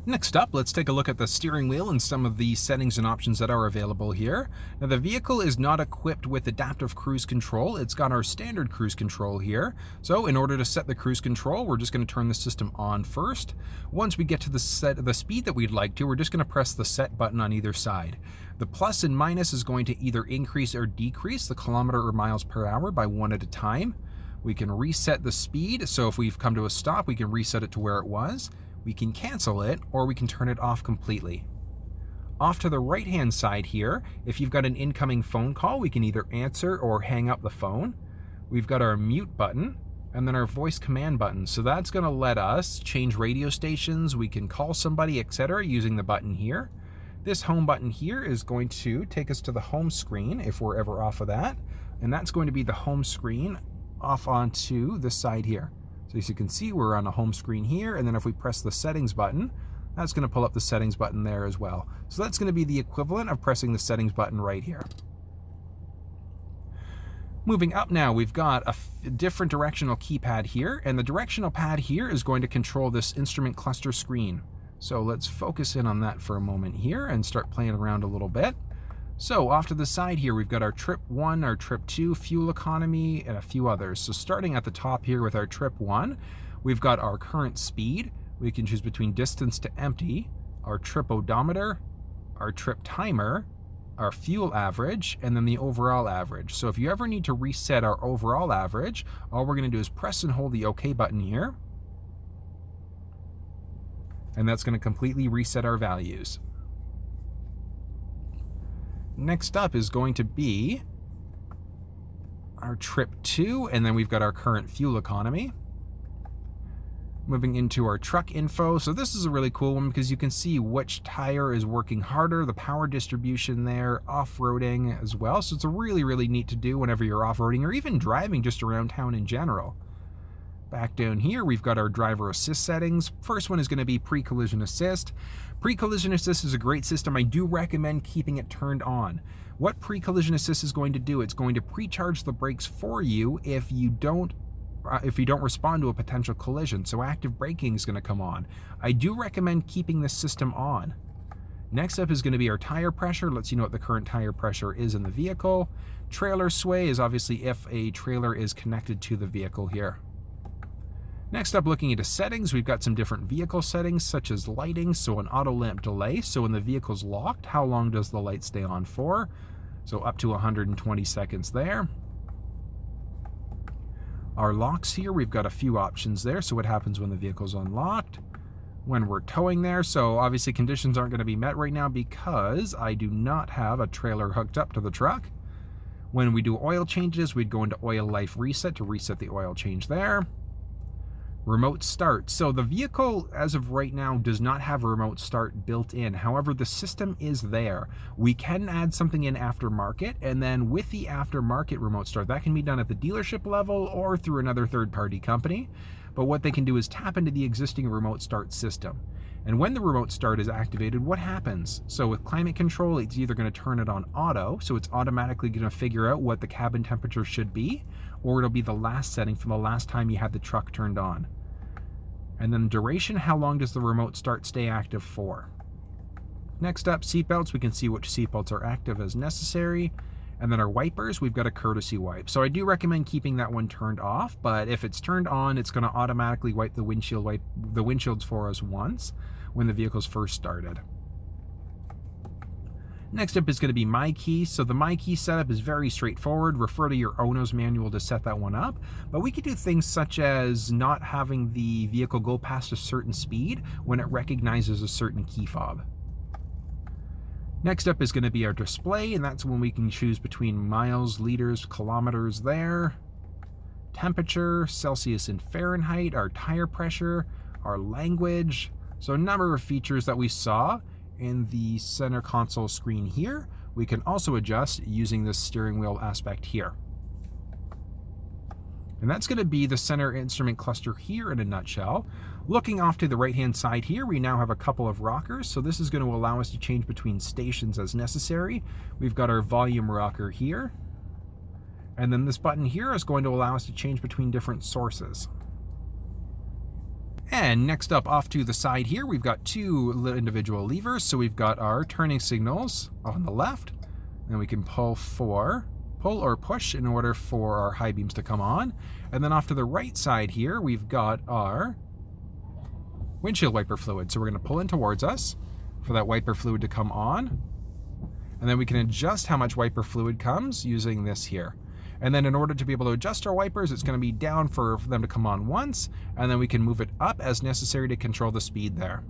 Next up, let's take a look at the steering wheel and some of the settings and options that are available here. Now, the vehicle is not equipped with adaptive cruise control. It's got our standard cruise control here. So in order to set the cruise control, we're just going to turn the system on first. Once we get to the speed that we'd like to, we're just going to press the set button on either side. The plus and minus is going to either increase or decrease the kilometer or miles per hour by one at a time. We can reset the speed, so if we've come to a stop, we can reset it to where it was. We can cancel it, or we can turn it off completely. Off to the right-hand side here, if you've got an incoming phone call, we can either answer or hang up the phone. We've got our mute button, and then our voice command button. So that's going to let us change radio stations, we can call somebody, etc. using the button here. This home button here is going to take us to the home screen if we're ever off of that, and that's going to be the home screen off onto this side here. So as you can see, we're on a home screen here, and then if we press the settings button, that's going to pull up the settings button there as well. So that's going to be the equivalent of pressing the settings button right here. Moving up now, we've got a different directional keypad here, and the directional pad here is going to control this instrument cluster screen. So let's focus in on that for a moment here and start playing around a little bit. So off to the side here, we've got our trip 1, our trip 2, fuel economy, and a few others. So starting at the top here with our trip 1, we've got our current speed. We can choose between distance to empty, our trip odometer, our trip timer, our fuel average, and then the overall average. So if you ever need to reset our overall average, all we're going to do is press and hold the OK button here. And that's going to completely reset our values. Next up is going to be our trip 2, and then we've got our current fuel economy. Moving into our truck info. So this is a really cool one because you can see which tire is working harder, the power distribution there, off-roading as well. So it's a really, really neat to do whenever you're off-roading or even driving just around town in general. Back down here, we've got our driver assist settings. First one is going to be pre-collision assist. Pre-collision assist is a great system. I do recommend keeping it turned on. What pre-collision assist is going to do, it's going to pre-charge the brakes for you if you don't respond to a potential collision. So active braking is going to come on. I do recommend keeping this system on. Next up is going to be our tire pressure. Lets you know what the current tire pressure is in the vehicle. Trailer sway is obviously if a trailer is connected to the vehicle here. Next up, looking into settings, we've got some different vehicle settings such as lighting, so an auto lamp delay. So when the vehicle's locked, how long does the light stay on for? So up to 120 seconds there. Our locks here, we've got a few options there. So what happens when the vehicle's unlocked? When we're towing there, so obviously conditions aren't going to be met right now because I do not have a trailer hooked up to the truck. When we do oil changes, we'd go into oil life reset to reset the oil change there. Remote start. So the vehicle, as of right now, does not have a remote start built in. However, the system is there. We can add something in aftermarket, and then with the aftermarket remote start, that can be done at the dealership level or through another third-party company. But what they can do is tap into the existing remote start system. And when the remote start is activated, what happens? So with climate control, it's either going to turn it on auto, so it's automatically going to figure out what the cabin temperature should be, or it'll be the last setting from the last time you had the truck turned on. And then duration, how long does the remote start stay active for? Next up, seatbelts. We can see which seatbelts are active as necessary. And then our wipers, we've got a courtesy wipe. So I do recommend keeping that one turned off, but if it's turned on, it's going to automatically wipe the windshields for us once when the vehicle's first started. Next up is going to be My Key. So the My Key setup is very straightforward. Refer to your owner's manual to set that one up. But we could do things such as not having the vehicle go past a certain speed when it recognizes a certain key fob. Next up is going to be our display, and that's when we can choose between miles, liters, kilometers there. Temperature, Celsius and Fahrenheit, our tire pressure, our language. So a number of features that we saw in the center console screen here, we can also adjust using this steering wheel aspect here. And that's going to be the center instrument cluster here in a nutshell. Looking off to the right-hand side here, we now have a couple of rockers, so this is going to allow us to change between stations as necessary. We've got our volume rocker here, and then this button here is going to allow us to change between different sources. And next up, off to the side here, we've got two individual levers. So we've got our turning signals on the left, and we can pull or push in order for our high beams to come on. And then off to the right side here, we've got our windshield wiper fluid. So we're going to pull in towards us for that wiper fluid to come on. And then we can adjust how much wiper fluid comes using this here. And then in order to be able to adjust our wipers, it's going to be down for them to come on once, and then we can move it up as necessary to control the speed there.